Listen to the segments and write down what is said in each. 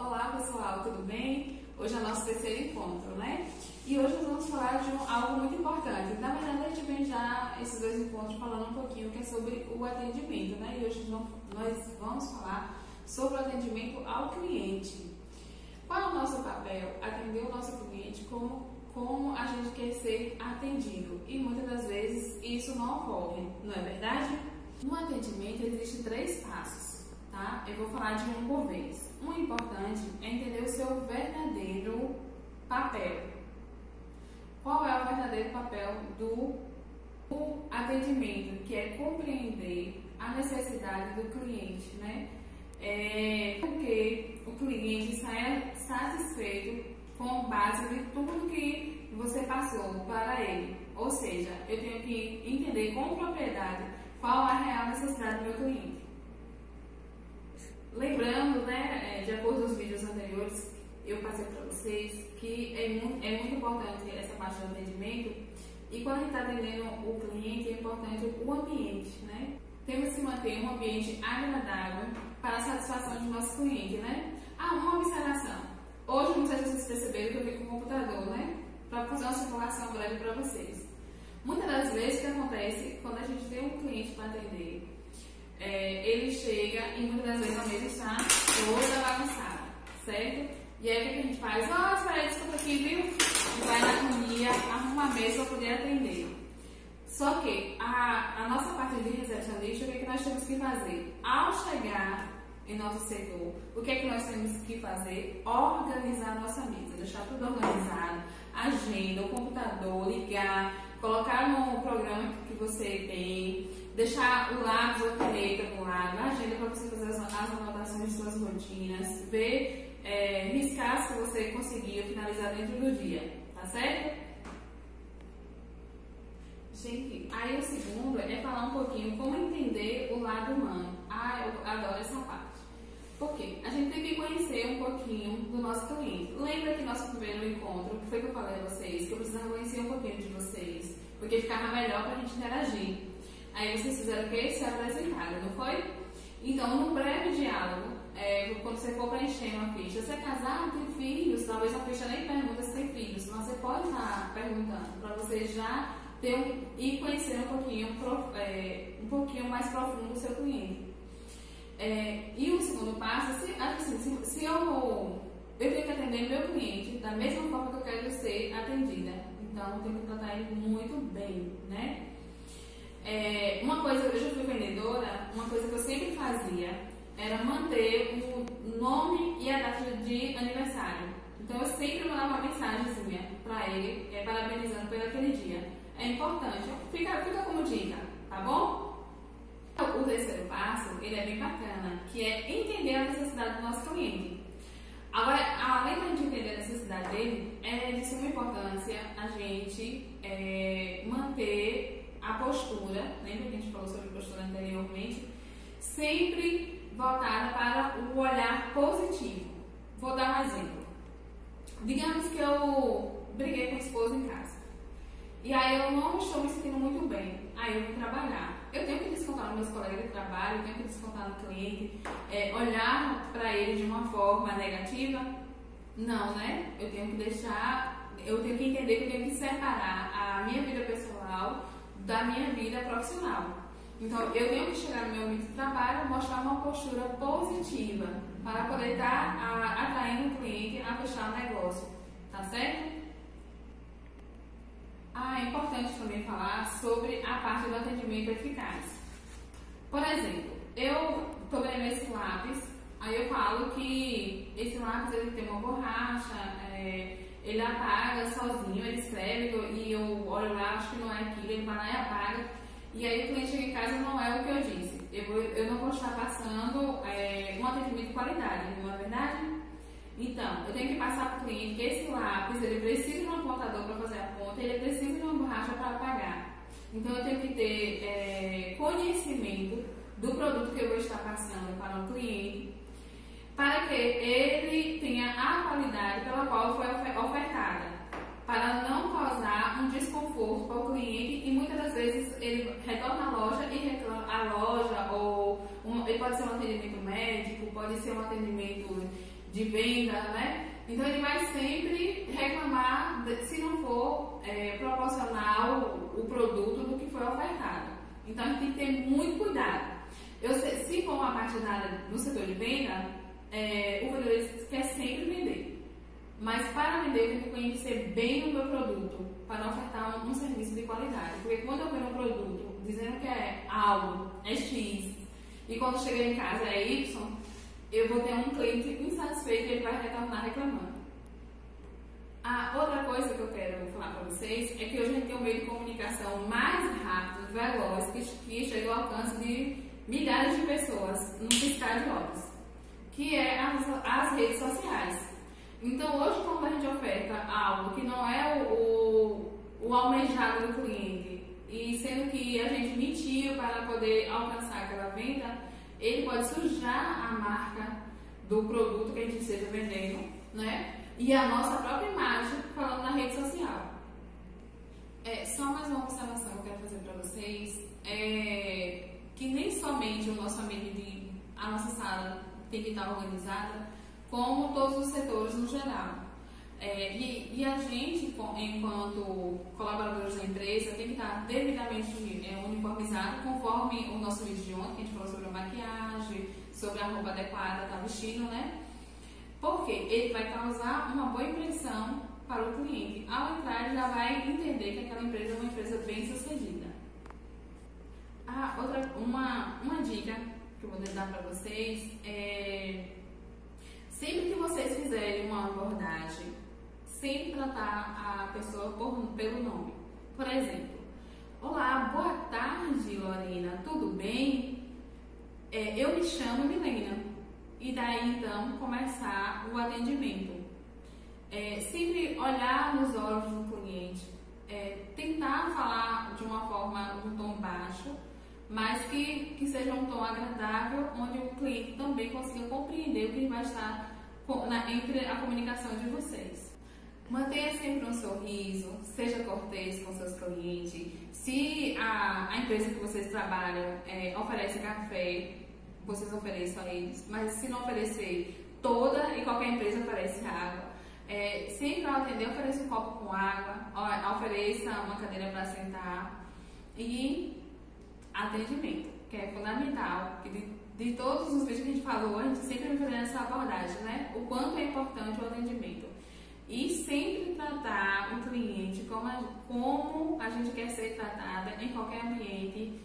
Olá pessoal, tudo bem? Hoje é o nosso terceiro encontro, né? E hoje nós vamos falar de algo muito importante. Na verdade, a gente vem já esses dois encontros falando um pouquinho que é sobre o atendimento, né? E hoje nós vamos falar sobre o atendimento ao cliente. Qual é o nosso papel? Atender o nosso cliente como a gente quer ser atendido. E muitas das vezes isso não ocorre, não é verdade? No atendimento existem 3 passos, tá? Eu vou falar de um por vez. O importante é entender o seu verdadeiro papel. Qual é o verdadeiro papel do atendimento? Que é compreender a necessidade do cliente, né? Porque o cliente saia satisfeito com base de tudo que você passou para ele. Ou seja, eu tenho que entender com propriedade qual a real necessidade do meu cliente. Lembrando, né, de acordo com os vídeos anteriores, eu passei para vocês que é muito importante essa parte do atendimento. E quando a gente está atendendo o cliente, é importante o ambiente, né? Temos que manter um ambiente agradável para a satisfação do nosso cliente, né? Uma observação. Hoje, não sei se vocês perceberam que eu vim com o computador, né? Para fazer uma simulação breve para vocês. Muitas das vezes o que acontece, quando a gente tem um cliente para atender, ele chega e muitas das vezes a mesa está toda bagunçada, certo? E aí o que a gente faz? Espera aí, desculpa aqui, viu? E vai na harmonia, arruma a mesa para poder atender. Só que a nossa parte de recepcionista, o que nós temos que fazer? Ao chegar em nosso setor, o que é que nós temos que fazer? Organizar a nossa mesa, deixar tudo organizado, agenda, o computador, ligar, colocar no programa que você tem, deixar o lápis ou a caneta do lado, a agenda para você fazer as anotações de suas rotinas, ver, riscar se você conseguiu finalizar dentro do dia, tá certo? Gente, aí o segundo é falar um pouquinho como entender o lado humano. Eu adoro essa parte. Por quê? A gente tem que conhecer um pouquinho do nosso cliente. Lembra que nosso primeiro encontro, que foi que eu falei a vocês, que eu precisava conhecer um pouquinho de vocês, porque ficava melhor para a gente interagir. Aí vocês fizeram o quê? Se apresentaram, não foi? Então, no breve diálogo, quando você for preencher uma ficha, você é casado, tem filhos, talvez a ficha nem pergunta se tem filhos, mas você pode estar perguntando para você já e conhecer um pouquinho mais profundo o seu cliente. E o segundo passo, se eu tenho que atender meu cliente da mesma forma que eu quero ser atendida, então eu tenho que tratar ele muito bem, né? Uma coisa, eu já fui vendedora, uma coisa que eu sempre fazia era manter o nome e a data de aniversário. Então eu sempre mandava uma mensagenzinha para ele, parabenizando por aquele dia. É importante, fica como dica, tá bom? O terceiro passo, ele é bem bacana, que é entender a necessidade do nosso cliente. Agora, além de a gente entender a necessidade dele, é de suma importância a gente manter a postura, lembra que a gente falou sobre postura anteriormente, sempre voltada para o olhar positivo. Vou dar um exemplo. Digamos que eu briguei com a esposa em casa. E aí eu não estou me sentindo muito bem. Aí eu vou trabalhar. Eu tenho que descontar nos meus colegas de trabalho, eu tenho que descontar no cliente, olhar para ele de uma forma negativa? Não, né? Eu tenho que entender que eu tenho que separar a minha vida pessoal da minha vida profissional. Então eu tenho que chegar no meu ambiente de trabalho, mostrar uma postura positiva para poder estar atraindo o cliente a fechar o negócio. Tá certo? É importante também falar sobre a parte do atendimento eficaz. Por exemplo, eu estou vendo esse lápis, aí eu falo que esse lápis ele tem uma borracha, ele apaga sozinho, ele escreve e eu olho lá, acho que não é aquilo, ele vai lá e apaga. E aí o cliente chega em casa e não é o que eu disse. Eu não vou estar passando um atendimento de qualidade, não é verdade? Então, eu tenho que passar para o cliente que esse lápis, ele precisa de um apontador para fazer a ponta, ele precisa de uma borracha para apagar. Então, eu tenho que ter conhecimento do produto que eu vou estar passando para o cliente, para que ele tenha a qualidade pela qual foi ofertada, para não causar um desconforto para o cliente e muitas das vezes ele retorna à loja e reclama a loja, ele pode ser um atendimento médico, pode ser um atendimento de venda, né? Então ele vai sempre reclamar se não for proporcional o produto do que foi ofertado. Então a gente tem que ter muito cuidado. Se for uma parte da área do setor de venda, o vendedor quer sempre vender. Mas para vender eu tenho que conhecer bem o meu produto para ofertar um serviço de qualidade. Porque quando eu vendo um produto dizendo que é algo, é X, e quando chegar em casa é Y, eu vou ter um cliente insatisfeito e ele vai retornar reclamando. A outra coisa que eu quero falar para vocês é que hoje a gente tem um meio de comunicação mais rápido, veloz, que chega ao alcance de milhares de pessoas num piscar de olhos, que é as redes sociais. Então hoje, quando a gente oferta algo que não é o almejado do cliente, e sendo que a gente mentiu para poder alcançar aquela venda, ele pode sujar a marca do produto que a gente esteja vendendo, né? E a nossa própria imagem falando na rede social. Só mais uma observação que eu quero fazer para vocês, que nem somente o nosso ambiente, a nossa sala tem que estar organizada, como todos os setores no geral. E a gente, enquanto colaboradores da empresa, tem que estar devidamente uniformizado conforme o nosso vídeo de ontem, que a gente falou sobre a maquiagem, sobre a roupa adequada, estar vestindo, né? Porque ele vai causar uma boa impressão para o cliente. Ao entrar, ele já vai entender que aquela empresa é uma empresa bem sucedida. Uma dica que eu vou dar para vocês é: sempre que vocês fizerem uma abordagem, sempre tratar a pessoa pelo nome. Por exemplo, olá, boa tarde, Lorena, tudo bem? Eu me chamo Milena. E daí então começar o atendimento. Sempre olhar nos olhos do cliente, tentar falar de uma forma, de um tom baixo, mas que seja um tom agradável, onde o cliente também consiga compreender o que vai estar entre a comunicação de vocês. Mantenha sempre um sorriso, seja cortês com seus clientes. Se a empresa que vocês trabalham oferece café, vocês ofereçam a eles, mas se não oferecer, toda e qualquer empresa oferece água. Sempre ao atender, ofereça um copo com água, ofereça uma cadeira para sentar. E atendimento, que é fundamental, que de todos os vídeos que a gente falou, a gente sempre vai fazer essa abordagem, né? O quanto é importante o atendimento. E sempre tratar o cliente como a gente quer ser tratada em qualquer ambiente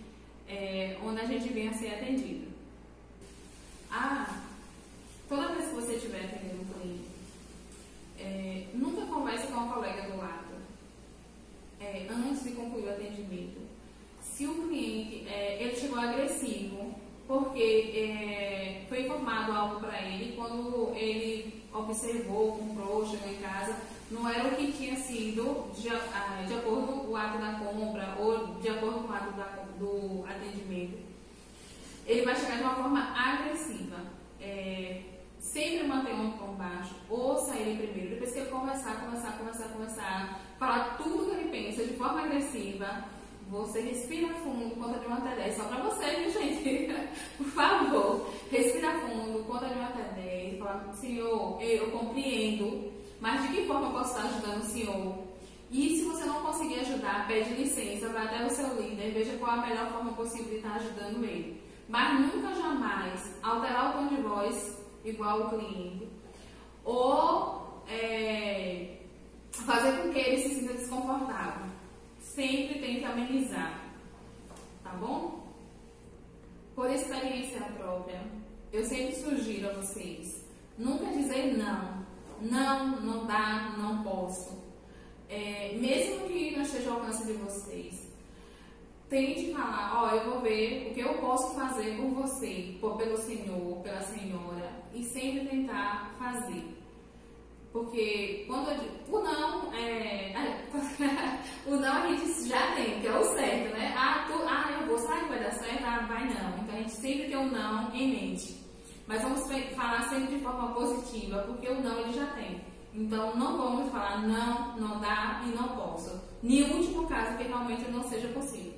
onde a gente venha a ser atendido. Toda vez que você estiver atendendo um cliente, nunca converse com a colega do lado antes de concluir o atendimento. Se o cliente ele chegou agressivo porque foi informado algo para ele, quando ele observou, comprou, chegou em casa, não era o que tinha sido de acordo com o ato da compra ou de acordo com o ato do atendimento, ele vai chegar de uma forma agressiva. Sempre manter um tom baixo, ouça ele primeiro, depois que ele conversar, falar tudo que ele pensa de forma agressiva, você respira fundo, conta de 1 até 10, só pra você, viu, gente? Por favor, respira fundo, conta de 1 até 10, fala: senhor, eu compreendo, mas de que forma eu posso estar ajudando o senhor? E se você não conseguir ajudar, pede licença, vai até o seu líder, veja qual a melhor forma possível de estar ajudando ele. Mas nunca, jamais, alterar o tom de voz igual ao cliente, ou fazer com que ele se sinta desconfortável. Sempre tente amenizar, tá bom? Por experiência própria, eu sempre sugiro a vocês, nunca dizer não, não dá, não posso. Mesmo que não esteja ao alcance de vocês, tente falar: eu vou ver o que eu posso fazer por você, pelo senhor, pela senhora, e sempre tentar fazer. Porque quando eu digo o não, o não a gente já tem, que é o certo, né? Eu vou, será que vai dar certo? Vai não. Então a gente sempre tem o não em mente. Mas vamos falar sempre de forma positiva, porque o não ele já tem. Então não vamos falar não, não dá e não posso. Em último caso, que realmente não seja possível.